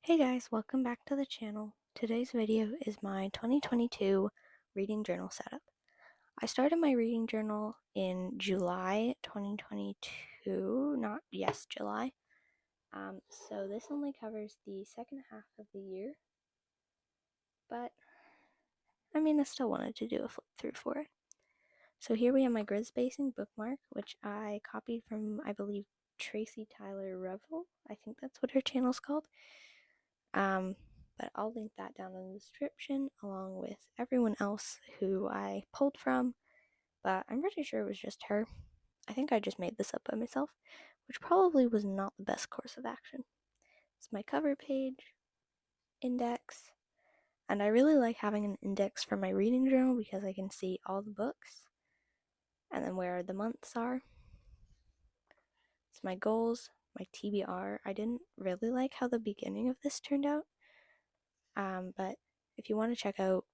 Hey guys, welcome back to the channel. Today's video is my 2022 reading journal setup. I started my reading journal in July 2022, July. So this only covers the second half of the year, but I still wanted to do a flip through for it. So here we have my grid spacing bookmark, which I copied from, I believe, Tracy Tyler Revel. I think that's what her channel's called. But I'll link that down in the description along with everyone else who I pulled from, but I'm pretty sure it was just her. I think I just made this up by myself, which probably was not the best course of action. It's my cover page, index, and I really like having an index for my reading journal because I can see all the books and then where the months are. It's my goals, my TBR. I didn't really like how the beginning of this turned out, but if you want to check out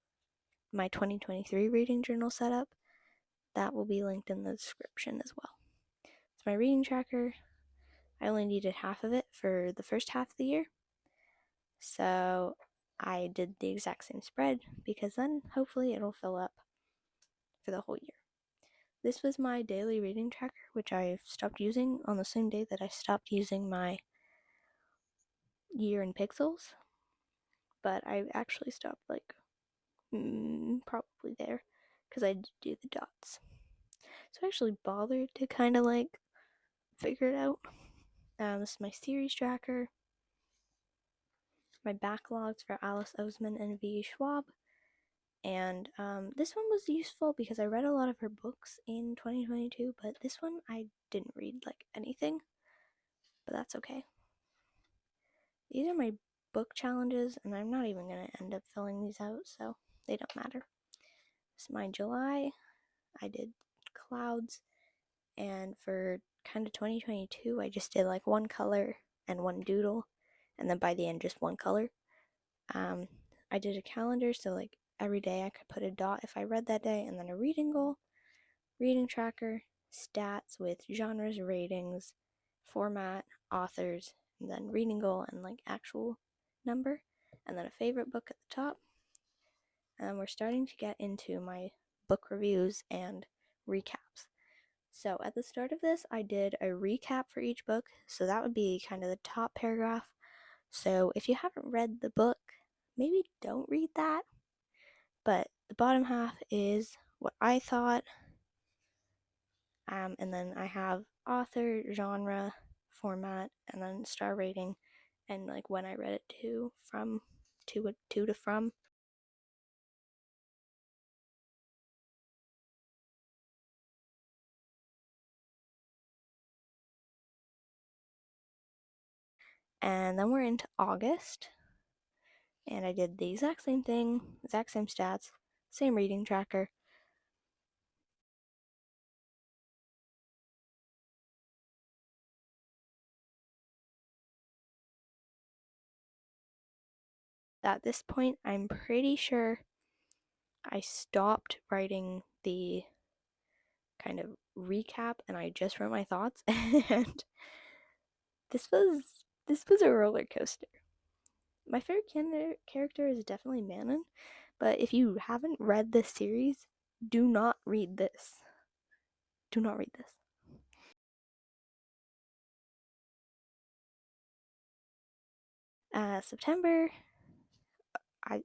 my 2023 reading journal setup, that will be linked in the description as well. It's my reading tracker. I only needed half of it for the first half of the year, so I did the exact same spread because then hopefully it'll fill up for the whole year. This was my daily reading tracker, which I stopped using on the same day that I stopped using my year in pixels, but I actually stopped probably there because I did do the dots. So I actually bothered to kind of figure it out. This is my series tracker, my backlogs for Alice Oseman and V. Schwab, and this one was useful because I read a lot of her books in 2022, but this one I didn't read anything, but that's okay. These are my book challenges, and I'm not even going to end up filling these out, so they don't matter. This is my July. I did clouds, and for kind of 2022, I just did one color and one doodle, and then by the end just one color. I did a calendar, so every day I could put a dot if I read that day, and then a reading goal, reading tracker, stats with genres, ratings, format, authors, and then reading goal and actual number, and then a favorite book at the top. And we're starting to get into my book reviews and recaps. So at the start of this, I did a recap for each book, so that would be kind of the top paragraph. So if you haven't read the book, maybe don't read that. But the bottom half is what I thought. And then I have author, genre, format, and then star rating, and when I read it to, from, to from. And then we're into August, and I did the exact same thing, exact same stats, same reading tracker. At this point, I'm pretty sure I stopped writing the kind of recap and I just wrote my thoughts, and this was a roller coaster. My favorite character is definitely Manon, but if you haven't read this series, do not read this. Do not read this. September,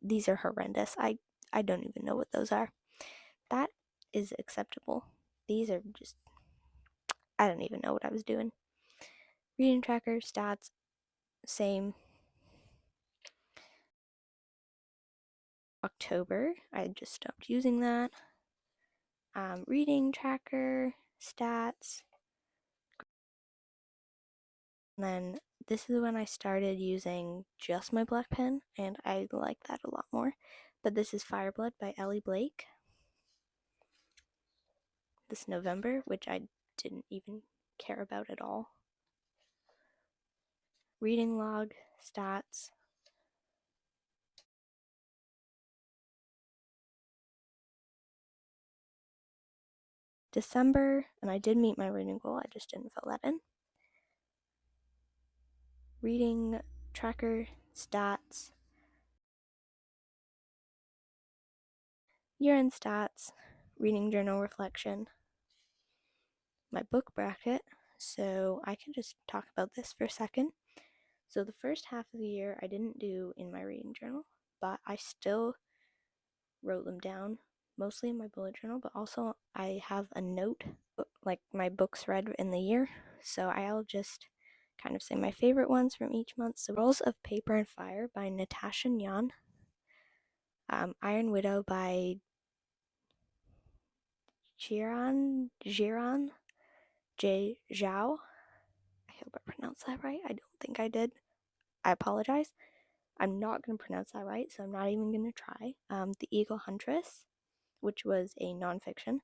these are horrendous. I don't even know what those are. That is acceptable. These are just, I don't even know what I was doing. Reading tracker, stats, same. October, I just stopped using that. Reading tracker, stats. And then this is when I started using just my black pen, and I like that a lot more. But this is Fireblood by Ellie Blake. This November, which I didn't even care about at all. Reading log, stats. December, and I did meet my reading goal, I just didn't fill that in. Reading tracker, stats, urine stats, reading journal reflection, my book bracket. So I can just talk about this for a second. So the first half of the year I didn't do in my reading journal, but I still wrote them down, mostly in my bullet journal, but also I have a note, like my books read in the year. So I'll just kind of say my favorite ones from each month. So Girls of Paper and Fire by Natasha Nyan, Iron Widow by Jiran J. Zhao. I hope I pronounced that right. I don't think I did. I apologize. I'm not going to pronounce that right, so I'm not even going to try. The Eagle Huntress, which was a nonfiction,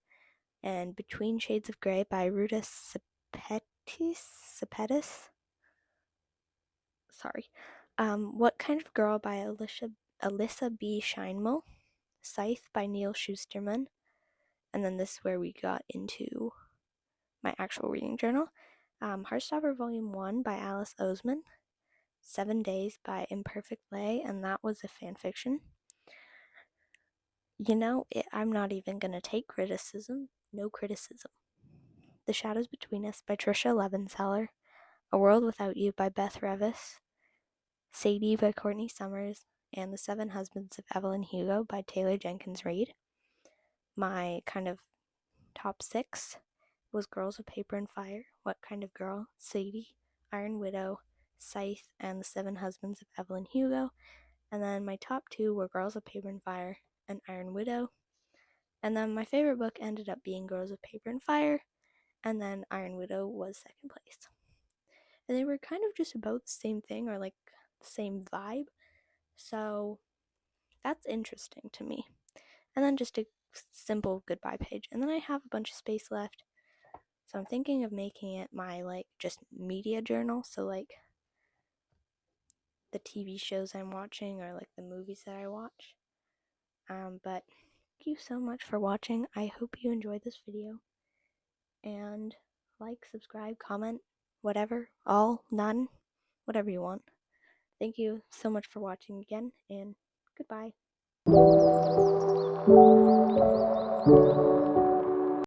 and Between Shades of Grey by Ruta Sepetys. Sorry. What Kind of Girl by Alyssa B. Scheinmel. Scythe by Neil Schusterman. And then this is where we got into my actual reading journal. Heartstopper Volume 1 by Alice Oseman. 7 Days by Imperfect Lay, and that was a fan fiction. I'm not even going to take criticism. No criticism. The Shadows Between Us by Trisha Levenseller. A World Without You by Beth Revis. Sadie by Courtney Summers. And The Seven Husbands of Evelyn Hugo by Taylor Jenkins Reid. My kind of top 6 was Girls of Paper and Fire, What Kind of Girl, Sadie, Iron Widow, Scythe, and The Seven Husbands of Evelyn Hugo. And then my top 2 were Girls of Paper and Fire and Iron Widow. And then my favorite book ended up being Girls of Paper and Fire, and then Iron Widow was second place. And they were kind of just about the same thing, or like the same vibe. So that's interesting to me. And then just a simple goodbye page. And then I have a bunch of space left. So I'm thinking of making it my just media journal. So the TV shows I'm watching or the movies that I watch. But thank you so much for watching. I hope you enjoyed this video. And subscribe, comment, whatever, all, none, whatever you want. Thank you so much for watching again, and goodbye.